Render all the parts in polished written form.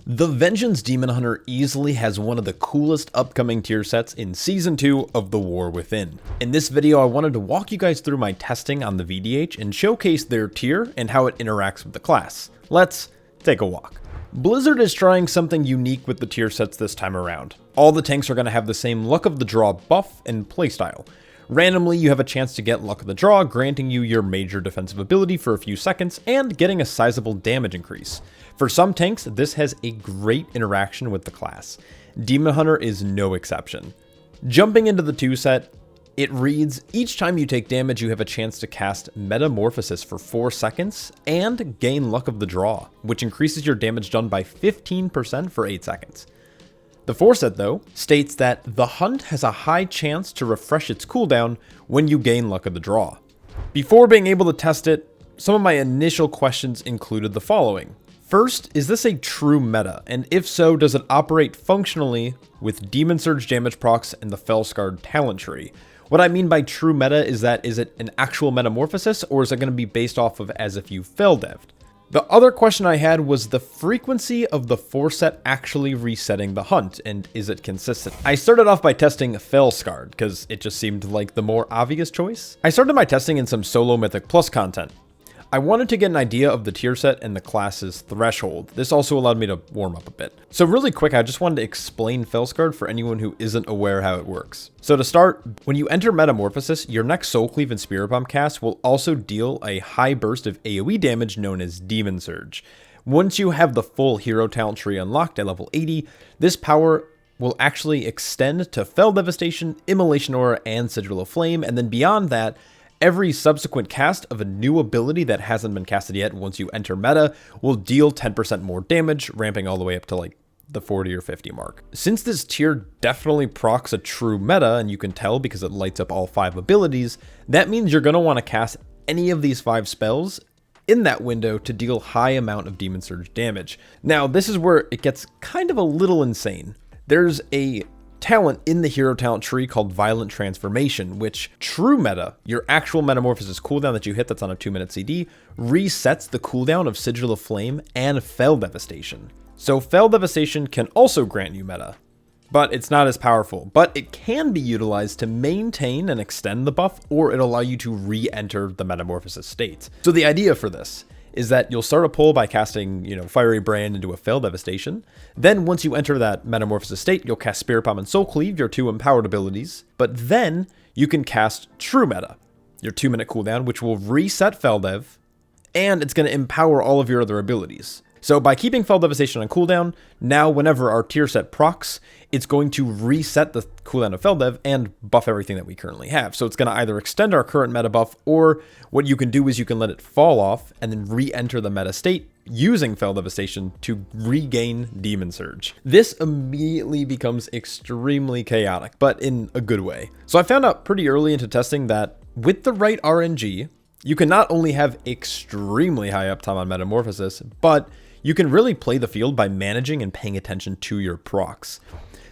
The Vengeance Demon Hunter easily has one of the coolest upcoming tier sets in Season 2 of The War Within. In this video, I wanted to walk you guys through my testing on the VDH and showcase their tier and how it interacts with the class. Let's take a walk. Blizzard is trying something unique with the tier sets this time around. All the tanks are going to have the same Luck of the Draw buff and playstyle. Randomly, you have a chance to get Luck of the Draw, granting you your major defensive ability for a few seconds and getting a sizable damage increase. For some tanks, this has a great interaction with the class. Demon Hunter is no exception. Jumping into the 2 set, it reads, each time you take damage, you have a chance to cast Metamorphosis for 4 seconds and gain Luck of the Draw, which increases your damage done by 15% for 8 seconds. The 4 set, though, states that the hunt has a high chance to refresh its cooldown when you gain Luck of the Draw. Before being able to test it, some of my initial questions included the following. First, is this a true meta? And if so, does it operate functionally with Demon Surge damage procs and the Fel-Scarred talent tree? What I mean by true meta is it an actual metamorphosis, or is it going to be based off of as if you Fel-Dev'd? The other question I had was the frequency of the 4 set actually resetting the hunt, and is it consistent? I started off by testing Fel-Scarred, because it just seemed like the more obvious choice. I started my testing in some solo Mythic Plus content. I wanted to get an idea of the tier set and the class's threshold. This also allowed me to warm up a bit. So really quick, I just wanted to explain Fel-Scarred for anyone who isn't aware how it works. So to start, when you enter Metamorphosis, your next Soul Cleave and Spirit Bomb cast will also deal a high burst of AoE damage known as Demon Surge. Once you have the full hero talent tree unlocked at level 80, this power will actually extend to Fel Devastation, Immolation Aura, and Sigil of Flame, and then beyond that, every subsequent cast of a new ability that hasn't been casted yet once you enter meta will deal 10% more damage, ramping all the way up to like the 40 or 50 mark. Since this tier definitely procs a true meta, and you can tell because it lights up all 5 abilities, that means you're going to want to cast any of these 5 spells in that window to deal high amount of Demon Surge damage. Now, this is where it gets kind of a little insane. There's a talent in the hero talent tree called Violent Transformation, which true meta, your actual metamorphosis cooldown that you hit that's on a 2-minute CD, resets the cooldown of Sigil of Flame and Fel Devastation. So Fel Devastation can also grant you meta, but it's not as powerful, but it can be utilized to maintain and extend the buff, or it'll allow you to re-enter the metamorphosis state. So the idea for this is that you'll start a pull by casting, Fiery Brand into a Fel Devastation. Then once you enter that Metamorphosis state, you'll cast Spirit Bomb and Soul Cleave, your 2 empowered abilities. But then you can cast True Meta, your 2-minute cooldown, which will reset Fel-Dev, and it's going to empower all of your other abilities. So by keeping Fel Devastation on cooldown, now whenever our tier set procs, it's going to reset the cooldown of Fel-Dev and buff everything that we currently have. So it's going to either extend our current meta buff, or what you can do is you can let it fall off and then re-enter the meta state using Fel Devastation to regain Demon Surge. This immediately becomes extremely chaotic, but in a good way. So I found out pretty early into testing that with the right RNG, you can not only have extremely high uptime on Metamorphosis, but you can really play the field by managing and paying attention to your procs.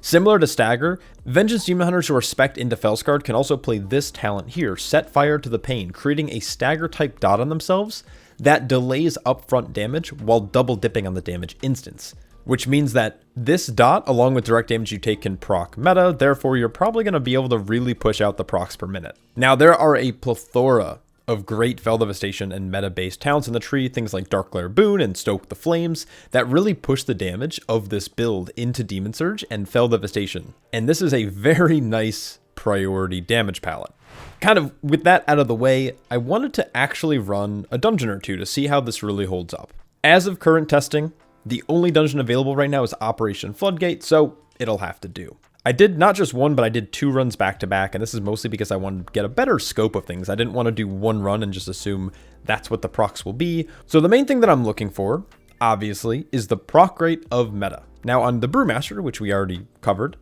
Similar to Stagger, Vengeance Demon Hunters who are spec'd into Fel-Scarred can also play this talent here, Set Fire to the Pain, creating a Stagger-type dot on themselves that delays upfront damage while double dipping on the damage instance. Which means that this dot, along with direct damage you take, can proc meta, therefore you're probably going to be able to really push out the procs per minute. Now, there are a plethora of great Fel Devastation and meta-based talents in the tree, things like Dark Glare Boon and Stoke the Flames, that really push the damage of this build into Demon Surge and Fel Devastation. And this is a very nice priority damage palette. Kind of with that out of the way, I wanted to actually run a dungeon or two to see how this really holds up. As of current testing, the only dungeon available right now is Operation Floodgate, so it'll have to do. I did not just one, but I did 2 runs back to back, and this is mostly because I wanted to get a better scope of things. I didn't want to do 1 run and just assume that's what the procs will be. So the main thing that I'm looking for, obviously, is the proc rate of meta. Now on the Brewmaster, which we already covered,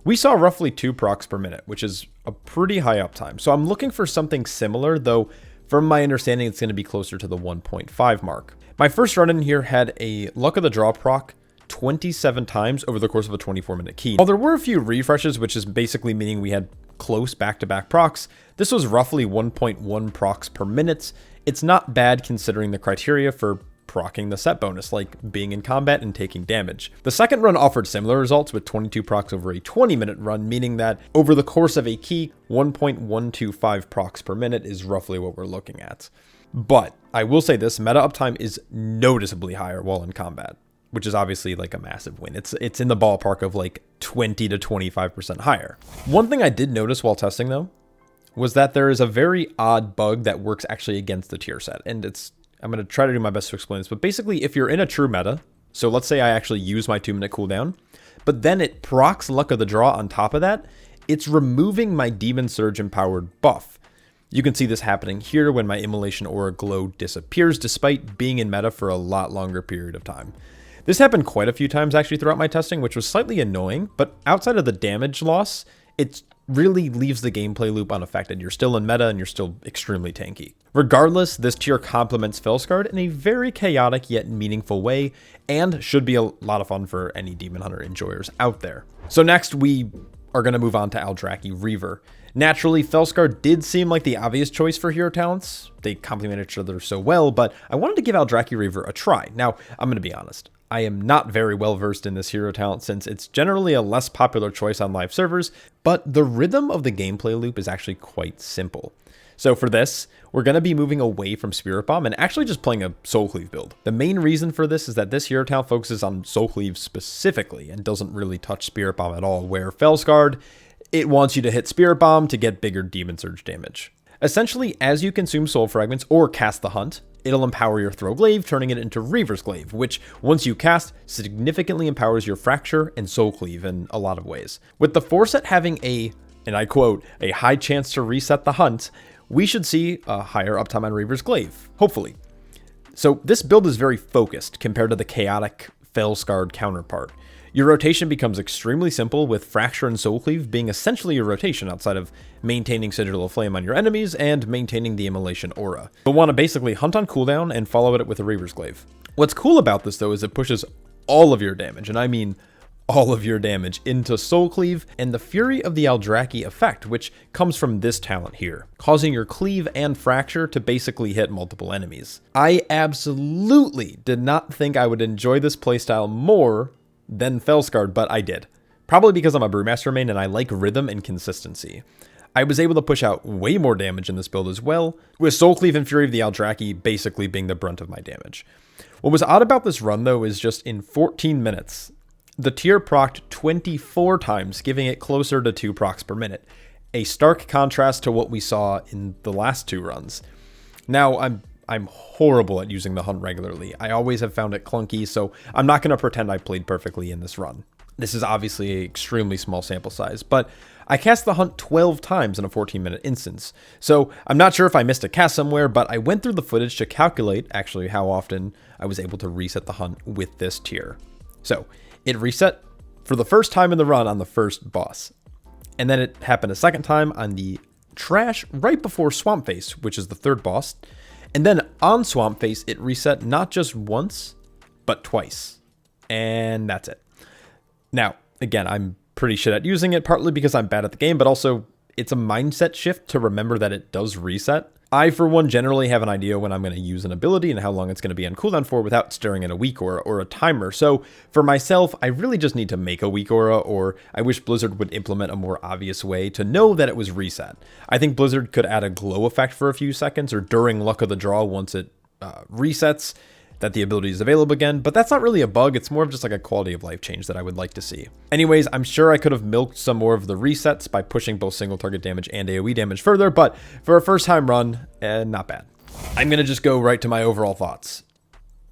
we saw roughly 2 procs per minute, which is a pretty high uptime. So I'm looking for something similar, though from my understanding, it's going to be closer to the 1.5 mark. My first run in here had a Luck of the Draw proc 27 times over the course of a 24-minute key. While there were a few refreshes, which is basically meaning we had close back-to-back procs, this was roughly 1.1 procs per minute. It's not bad considering the criteria for proccing the set bonus, like being in combat and taking damage. The second run offered similar results with 22 procs over a 20-minute run, meaning that over the course of a key, 1.125 procs per minute is roughly what we're looking at. But I will say this, meta uptime is noticeably higher while in combat, which is obviously like a massive win. It's in the ballpark of like 20 to 25% higher. One thing I did notice while testing though, was that there is a very odd bug that works actually against the tier set. And I'm going to try to do my best to explain this, but basically if you're in a true meta, so let's say I actually use my 2-minute cooldown, but then it procs Luck of the Draw on top of that, it's removing my Demon Surge empowered buff. You can see this happening here when my Immolation Aura glow disappears despite being in meta for a lot longer period of time. This happened quite a few times actually throughout my testing, which was slightly annoying, but outside of the damage loss, it really leaves the gameplay loop unaffected. You're still in meta and you're still extremely tanky. Regardless, this tier complements Fel-Scarred in a very chaotic yet meaningful way and should be a lot of fun for any Demon Hunter enjoyers out there. So next we are going to move on to Aldrachi Reaver. Naturally, Fel-Scarred did seem like the obvious choice for hero talents. They complement each other so well, but I wanted to give Aldrachi Reaver a try. Now, I'm going to be honest. I am not very well versed in this hero talent since it's generally a less popular choice on live servers, but the rhythm of the gameplay loop is actually quite simple. So for this, we're going to be moving away from Spirit Bomb and actually just playing a Soul Cleave build. The main reason for this is that this hero talent focuses on Soul Cleave specifically and doesn't really touch Spirit Bomb at all, where Fel-Scarred, it wants you to hit Spirit Bomb to get bigger Demon Surge damage. Essentially, as you consume Soul Fragments or cast the Hunt, it'll empower your Throw Glaive, turning it into Reaver's Glaive, which, once you cast, significantly empowers your Fracture and Soul Cleave in a lot of ways. With the 4-set having a, and I quote, a high chance to reset the Hunt, we should see a higher uptime on Reaver's Glaive, hopefully. So this build is very focused compared to the chaotic Fel-Scarred counterpart. Your rotation becomes extremely simple, with Fracture and Soul Cleave being essentially your rotation outside of maintaining Citadel of Flame on your enemies and maintaining the Immolation Aura. You'll want to basically hunt on cooldown and follow it with a Reaver's Glaive. What's cool about this though is it pushes all of your damage, and I mean all of your damage, into Soul Cleave and the Fury of the Aldrachi effect, which comes from this talent here, causing your Cleave and Fracture to basically hit multiple enemies. I absolutely did not think I would enjoy this playstyle more than Fel-Scarred, but I did. Probably because I'm a Brewmaster main and I like rhythm and consistency. I was able to push out way more damage in this build as well, with Soul Cleave and Fury of the Aldrachi basically being the brunt of my damage. What was odd about this run though is just in 14 minutes, the tier procced 24 times, giving it closer to 2 procs per minute. A stark contrast to what we saw in the last 2 runs. Now, I'm horrible at using the Hunt regularly. I always have found it clunky, so I'm not going to pretend I played perfectly in this run. This is obviously an extremely small sample size, but I cast the Hunt 12 times in a 14-minute instance. So I'm not sure if I missed a cast somewhere, but I went through the footage to calculate actually how often I was able to reset the Hunt with this tier. So it reset for the first time in the run on the first boss. And then it happened a second time on the trash right before Swamp Face, which is the third boss. And then on Swamp Face, it reset not just once, but twice. And that's it. Now, again, I'm pretty shit at using it, partly because I'm bad at the game, but also it's a mindset shift to remember that it does reset. I, for one, generally have an idea when I'm going to use an ability and how long it's going to be on cooldown for without staring at a weak aura or a timer. So for myself, I really just need to make a weak aura, or I wish Blizzard would implement a more obvious way to know that it was reset. I think Blizzard could add a glow effect for a few seconds or during Luck of the Draw once it resets, that the ability is available again, but that's not really a bug. It's more of just like a quality of life change that I would like to see. Anyways, I'm sure I could have milked some more of the resets by pushing both single target damage and AoE damage further, but for a first time run, not bad. I'm gonna just go right to my overall thoughts.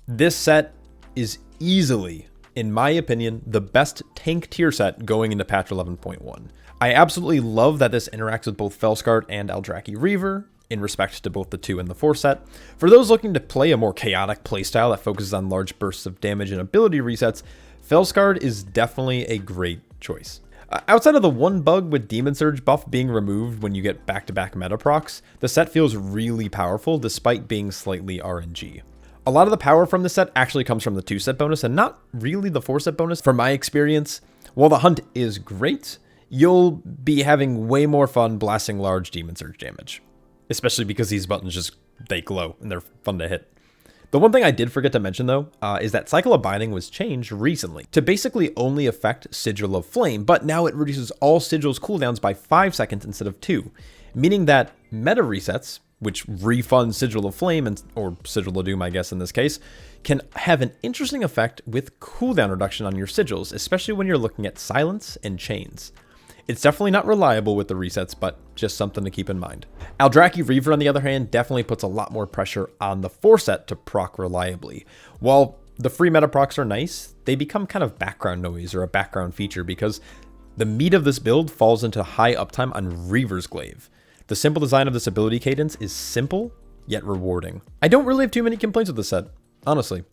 This set is easily, in my opinion, the best tank tier set going into patch 11.1. I absolutely love that this interacts with both Fel-Scarred and Aldrachi Reaver, in respect to both the 2 and the 4 set. For those looking to play a more chaotic playstyle that focuses on large bursts of damage and ability resets, Fel-Scarred is definitely a great choice. Outside of the one bug with Demon Surge buff being removed when you get back-to-back meta procs, the set feels really powerful despite being slightly RNG. A lot of the power from the set actually comes from the 2-set bonus and not really the 4-set bonus. From my experience, while the Hunt is great, you'll be having way more fun blasting large Demon Surge damage. Especially because these buttons they glow and they're fun to hit. The one thing I did forget to mention though, is that Cycle of Binding was changed recently to basically only affect Sigil of Flame, but now it reduces all Sigil's cooldowns by 5 seconds instead of 2, meaning that meta resets, which refund Sigil of Flame, or Sigil of Doom I guess in this case, can have an interesting effect with cooldown reduction on your sigils, especially when you're looking at Silence and Chains. It's definitely not reliable with the resets, but just something to keep in mind. Aldrachi Reaver, on the other hand, definitely puts a lot more pressure on the 4-set to proc reliably. While the free meta procs are nice, they become kind of background noise or a background feature because the meat of this build falls into high uptime on Reaver's Glaive. The simple design of this ability cadence is simple, yet rewarding. I don't really have too many complaints with this set, honestly.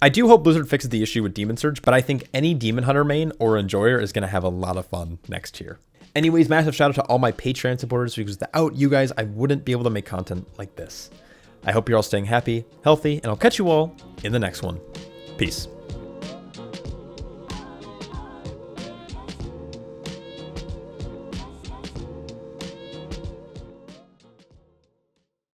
I do hope Blizzard fixes the issue with Demon Surge, but I think any Demon Hunter main or Enjoyer is going to have a lot of fun next year. Anyways, massive shout out to all my Patreon supporters, because without you guys, I wouldn't be able to make content like this. I hope you're all staying happy, healthy, and I'll catch you all in the next one. Peace.